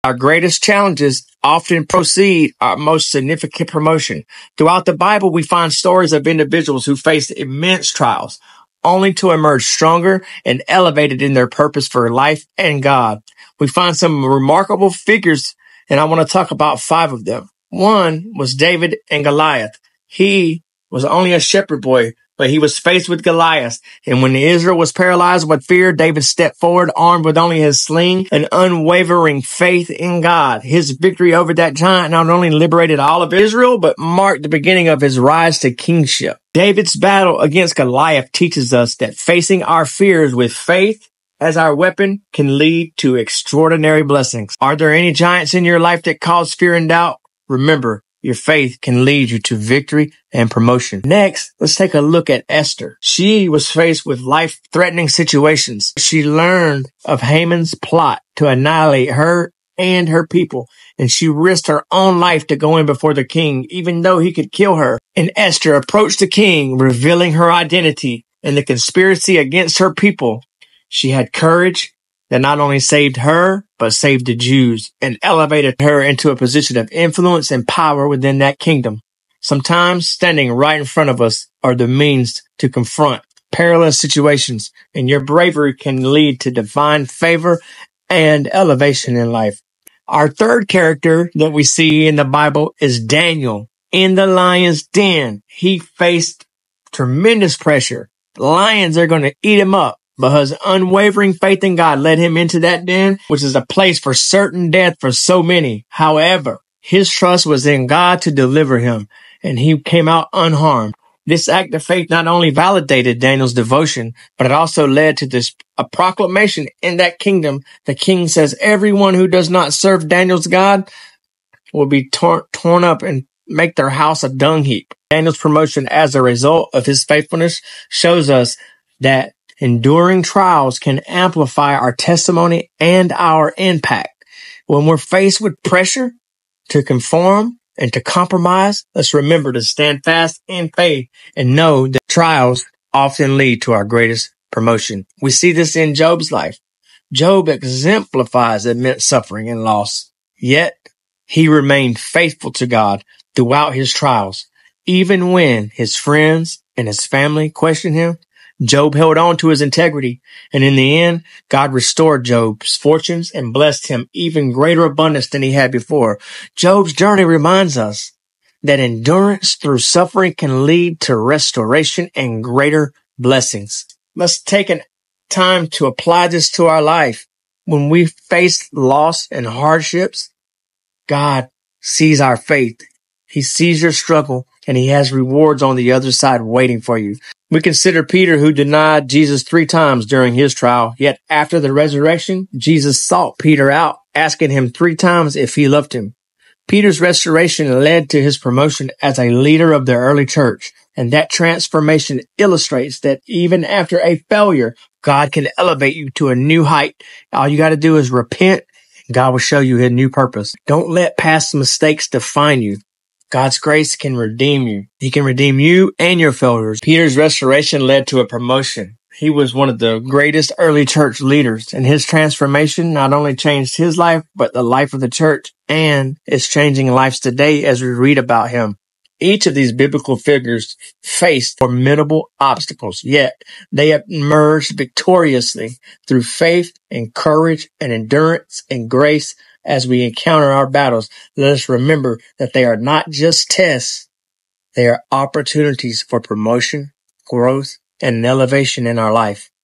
Our greatest challenges often precede our most significant promotion. Throughout the Bible, we find stories of individuals who faced immense trials, only to emerge stronger and elevated in their purpose for life and God. We find some remarkable figures, and I want to talk about 5 of them. One was David and Goliath. He was only a shepherd boy, but he was faced with Goliath. And when Israel was paralyzed with fear, David stepped forward, armed with only his sling and unwavering faith in God. His victory over that giant not only liberated all of Israel, but marked the beginning of his rise to kingship. David's battle against Goliath teaches us that facing our fears with faith as our weapon can lead to extraordinary blessings. Are there any giants in your life that cause fear and doubt? Remember, your faith can lead you to victory and promotion. Next, let's take a look at Esther. She was faced with life-threatening situations. She learned of Haman's plot to annihilate her and her people, and she risked her own life to go in before the king, even though he could kill her. And Esther approached the king, revealing her identity and the conspiracy against her people. She had courage that not only saved her, but saved the Jews and elevated her into a position of influence and power within that kingdom. Sometimes standing right in front of us are the means to confront perilous situations, and your bravery can lead to divine favor and elevation in life. Our third character that we see in the Bible is Daniel. In the lion's den, he faced tremendous pressure. The lions are going to eat him up. But his unwavering faith in God led him into that den, which is a place for certain death for so many. However, his trust was in God to deliver him, and he came out unharmed. This act of faith not only validated Daniel's devotion, but it also led to a proclamation in that kingdom. The king says everyone who does not serve Daniel's God will be torn up and make their house a dung heap. Daniel's promotion as a result of his faithfulness shows us that enduring trials can amplify our testimony and our impact. When we're faced with pressure to conform and to compromise, let's remember to stand fast in faith and know that trials often lead to our greatest promotion. We see this in Job's life. Job exemplifies immense suffering and loss, yet he remained faithful to God throughout his trials. Even when his friends and his family questioned him, Job held on to his integrity, and in the end, God restored Job's fortunes and blessed him even greater abundance than he had before. Job's journey reminds us that endurance through suffering can lead to restoration and greater blessings. Let's take a time to apply this to our life. When we face loss and hardships, God sees our faith. He sees your struggle, and he has rewards on the other side waiting for you. We consider Peter, who denied Jesus 3 times during his trial. Yet after the resurrection, Jesus sought Peter out, asking him 3 times if he loved him. Peter's restoration led to his promotion as a leader of the early church. And that transformation illustrates that even after a failure, God can elevate you to a new height. All you got to do is repent. God will show you his new purpose. Don't let past mistakes define you. God's grace can redeem you. He can redeem you and your failures. Peter's restoration led to a promotion. He was one of the greatest early church leaders, and his transformation not only changed his life, but the life of the church, and it's changing lives today as we read about him. Each of these biblical figures faced formidable obstacles, yet they emerged victoriously through faith and courage and endurance and grace. As we encounter our battles, let us remember that they are not just tests. They are opportunities for promotion, growth, and elevation in our life.